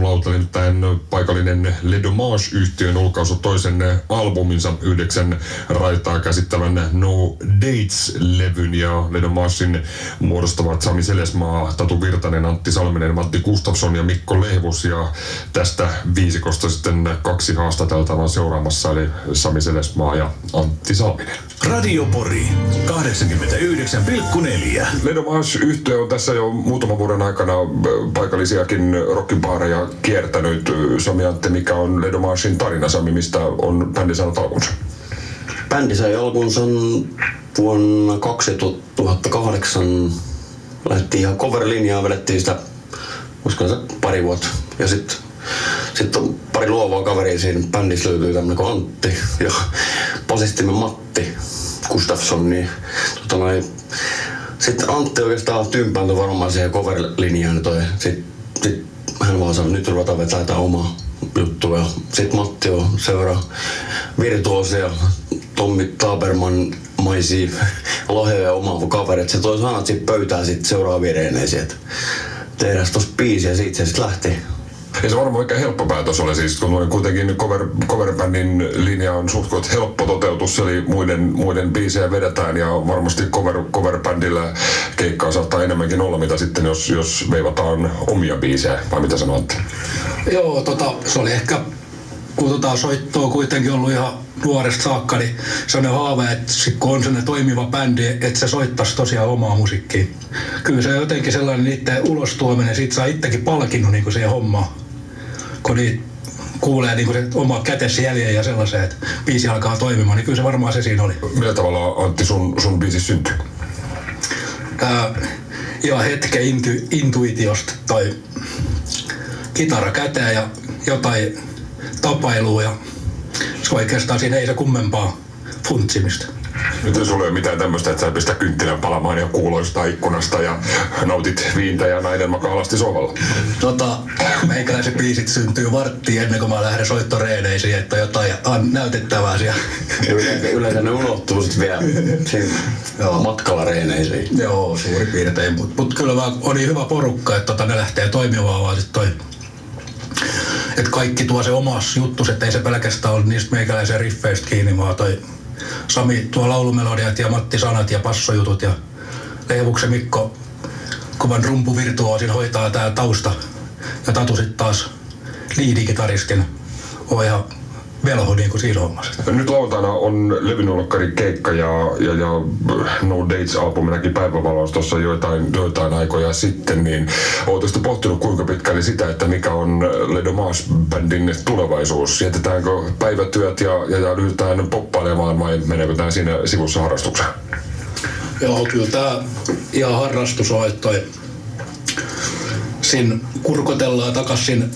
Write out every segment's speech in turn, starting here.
aamulauta, nimittäin paikallinen Le Dommage-yhtiön julkaisu toisen albuminsa 9 raitaa käsittävän No Dates-levyn, ja Le Dommagein muodostavat Sami Selesmaa, Tatu Virtanen, Antti Salminen, Matti Gustafsson ja Mikko Lehvus, ja tästä viisikosta sitten 2 haastateltavaa seuraamassa, eli Sami Selesmaa ja Antti Salminen. Radio Pori 89,4. Le Dommage-yhtye on tässä jo muutaman vuoden aikana paikallisiakin rockibaareja kiertänyt. Sami, Antti, mikä on Le Dommagein tarina? Sami, mistä on bändi saanut alkunsa? Bändi sai alkunsa vuonna 2008. Lähdettiin ihan cover-linjaa, vedettiin sitä uskon se pari vuotta. Ja sitten on pari luovaa kaveria siinä bändissä, löytyy tämmönen kuin Antti ja basistimme Matti Gustafsson. Niin, sitten Antti oikeastaan tympääntyi varmaan siihen cover-linjaan. Sitten hän vaan sanoi, nyt ruvetaan vetää jotain omaa juttua. Ja sitten Matti on seuraa virtuosia, Tommi Taberman maisia lahjoja omaa kaverit. Se toi sanat sit pöytään sit seuraavia reeneisiä, että tehdään tossa biisiä ja siitä se sit lähti. Ja se varmaan oikein helppo päätös oli siis, kun kuitenkin coverbändin linja on suht helppo toteutus, eli muiden biisejä vedetään, ja varmasti coverbändillä keikkaa saattaa enemmänkin olla, mitä sitten jos veivataan omia biisejä, vai mitä sanotte? Joo, se oli ehkä, kun soittoa kuitenkin ollut ihan nuoresta saakka, niin sellainen haave, että kun on sellainen toimiva bändi, että se soittaisi tosiaan omaa musiikkia. Kyllä se jotenkin sellainen niiden ulostuominen, siitä saa itsekin palkinnut niin siihen hommaan. Kun niitä kuulee niin se oma kätesi jäljen ja sellaisen, että biisi alkaa toimimaan, niin kyllä se varmaan se siinä oli. Millä tavalla, Antti, sun biisi syntyi? Ihan hetken intuitiosta toi kitara käteen ja jotain tapailua, ja oikeastaan siinä ei se kummempaa funtsimista. Nyt sulla ei ole mitään tämmöistä, että sä pistät kynttilän palamaan ja kuuloista ikkunasta ja nautit viintä ja nainen makaa alasti sohvalla? Meikäläiset biisit syntyy varttiin ennen kuin mä lähden soittoreeneisiin, että jotain näytettävää siellä. Yleensä ne unohtuu sit vielä matkalla reeneisiin. Joo, suurin piirtein. Mut kyllä vaan on niin hyvä porukka, että ne lähtee toimimaan vaan sit toi. Että kaikki tuo se omas juttus, että ei se pelkästään ole niistä meikäläisen riffeistä kiinni, vaan toi Sami tuo laulumelodiat ja Matti sanat ja passojutut ja Leivuksen Mikko kovan rumpuvirtuoosin hoitaa tää tausta ja Tatu sit taas liidikitaristin on ihan velho niinku siinä hommassa. Nyt lauantaina on levynulkkari keikka ja No Dates-albumi näki päivävalossa tuossa joitain aikoja sitten, niin ootko pohtinut kuinka pitkälle sitä, että mikä on Le Dommage-bändin tulevaisuus? Jätetäänkö päivätyöt ja ryhdytään poppailemaan vai meneekö tää siinä sivussa harrastukseen? Joo, kyllä tää ihan harrastus on, että siinä kurkotellaan takaisin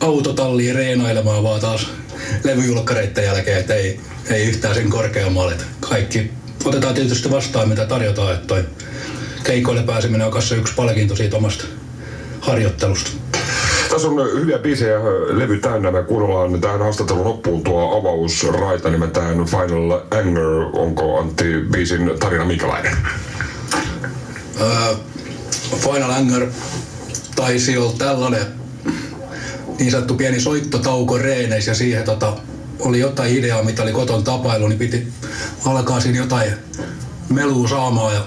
autotalliin reenailemaan vaan taas levyjulkkareiden jälkeen, että ei yhtään sen korkeammalle. Kaikki otetaan tietysti vastaan, mitä tarjotaan, että toi keikoille pääseminen on kanssa yksi palkinto siitä omasta harjoittelusta. Tässä on hyviä biisejä, levy täynnä. Me kuunnellaan tähän haastattelun loppuun tuo avausraita nimeltään Final Anger. Onko, Antti, biisin tarina minkälainen? Final Anger taisi olla tällainen niin sanottu pieni soittotauko reeneissä, ja siihen oli jotain ideaa, mitä oli koton tapailu, niin piti alkaa siinä jotain melua saamaan, ja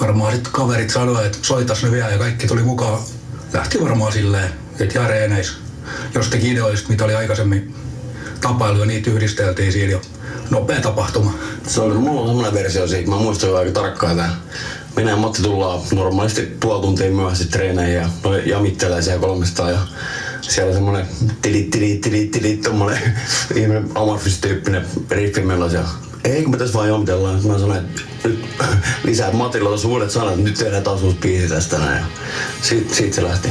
varmaan sitten kaverit sanoi, että soitas ne vielä, ja kaikki tuli mukaan. Lähti varmaan silleen, että ihan reeneissä jostakin ideoista, mitä oli aikaisemmin tapailu, ja niitä yhdisteltiin siinä jo. Nopea tapahtuma. Mulla on semmoinen versio siitä, mä muistan jo aika tarkkaan tämän. Minä ja Matti tullaan normaalisti puoli tuntia myöhästi treeneihin ja jamittelee siellä 300 ja siellä semmonen tilit tommonen ihminen amorfis-tyyppinen riffimellos ja eikö me tässä vaan jamitellaan. Mä sanoin, että nyt lisää Matilla tuossa uudet sanat, että nyt tehdään taas uusi biisi tästä näin ja siitä se lähti.